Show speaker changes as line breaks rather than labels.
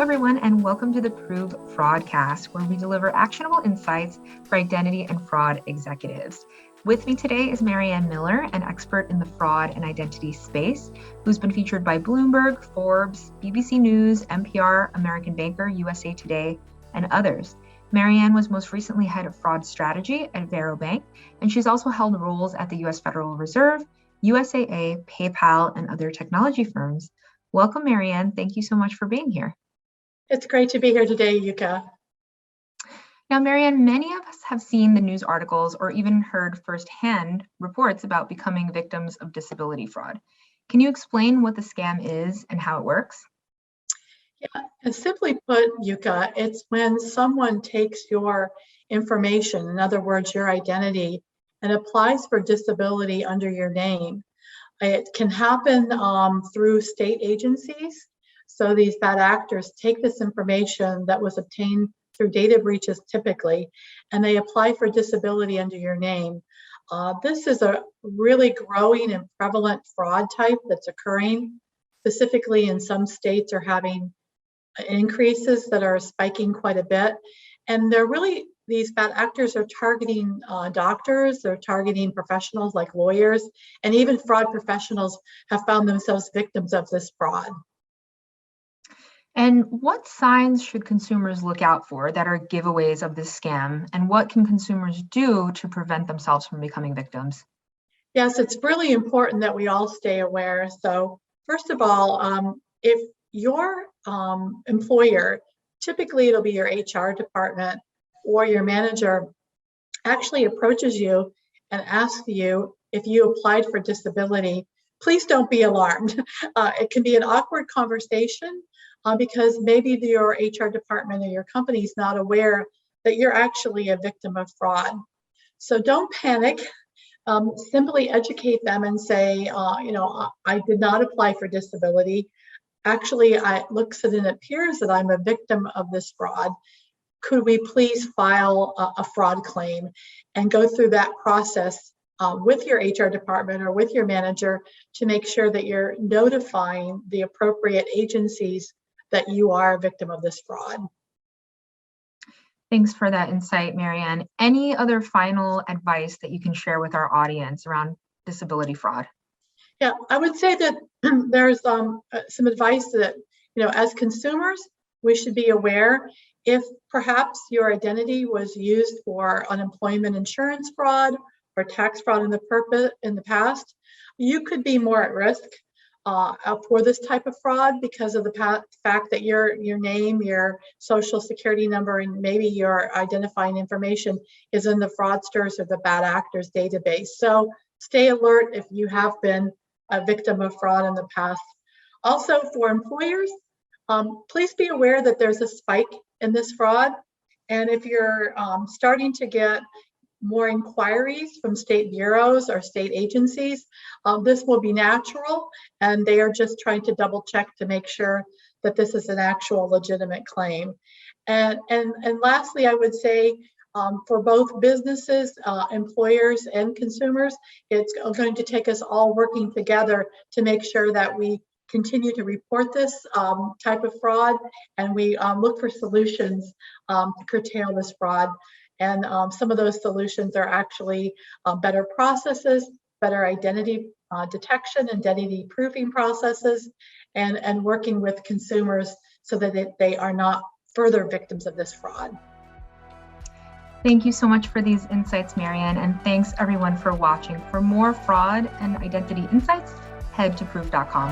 everyone, and welcome to the Prove Fraudcast, where we deliver actionable insights for identity and fraud executives. With me today is Marianne Miller, an expert in the fraud and identity space, who's been featured by Bloomberg, Forbes, BBC News, NPR, American Banker, USA Today, and others. Marianne was most recently head of fraud strategy at Varo Bank, and she's also held roles at the U.S. Federal Reserve, USAA, PayPal, and other technology firms. Welcome, Marianne. Thank you so much for being here.
It's great to be here today, Yuka.
Now, Marianne, many of us have seen the news articles or even heard firsthand reports about becoming victims of disability fraud. Can you explain what the scam is and how it works?
Yeah, and simply put, Yuka, it's when someone takes your information, in other words, your identity, and applies for disability under your name. It can happen through state agencies. So these bad actors take this information that was obtained through data breaches typically, and they apply for disability under your name. This is a really growing and prevalent fraud type that's occurring. Specifically, in some states are having increases that are spiking quite a bit. And these bad actors are targeting doctors, they're targeting professionals like lawyers, and even fraud professionals have found themselves victims of this fraud.
And what signs should consumers look out for that are giveaways of this scam? And what can consumers do to prevent themselves from becoming victims?
Yes, it's really important that we all stay aware. So first of all, if your employer, typically it'll be your HR department or your manager, actually approaches you and asks you if you applied for disability, please don't be alarmed. It can be an awkward conversation because maybe your HR department or your company is not aware that you're actually a victim of fraud. So don't panic. Simply educate them and say, I did not apply for disability. Actually, it looks and it appears that I'm a victim of this fraud. Could we please file a fraud claim and go through that process with your HR department or with your manager to make sure that you're notifying the appropriate agencies that you are a victim of this fraud.
Thanks for that insight, Marianne. Any other final advice that you can share with our audience around disability fraud?
Yeah, I would say that there's some advice that, as consumers, we should be aware if perhaps your identity was used for unemployment insurance fraud or tax fraud in the past, you could be more at risk for this type of fraud because of the fact that your name, your social security number, and maybe your identifying information is in the fraudsters or the bad actors database. So stay alert if you have been a victim of fraud in the past. Also, for employers, please be aware that there's a spike in this fraud. And if you're starting to get more inquiries from state bureaus or state agencies, this will be natural, and they are just trying to double check to make sure that this is an actual legitimate claim. And lastly, I would say for both businesses, employers, and consumers, it's going to take us all working together to make sure that we continue to report this type of fraud, and we look for solutions to curtail this fraud. And some of those solutions are actually better processes, better identity detection, identity proofing processes, and working with consumers so that they are not further victims of this fraud.
Thank you so much for these insights, Marianne, and thanks everyone for watching. For more fraud and identity insights, head to prove.com.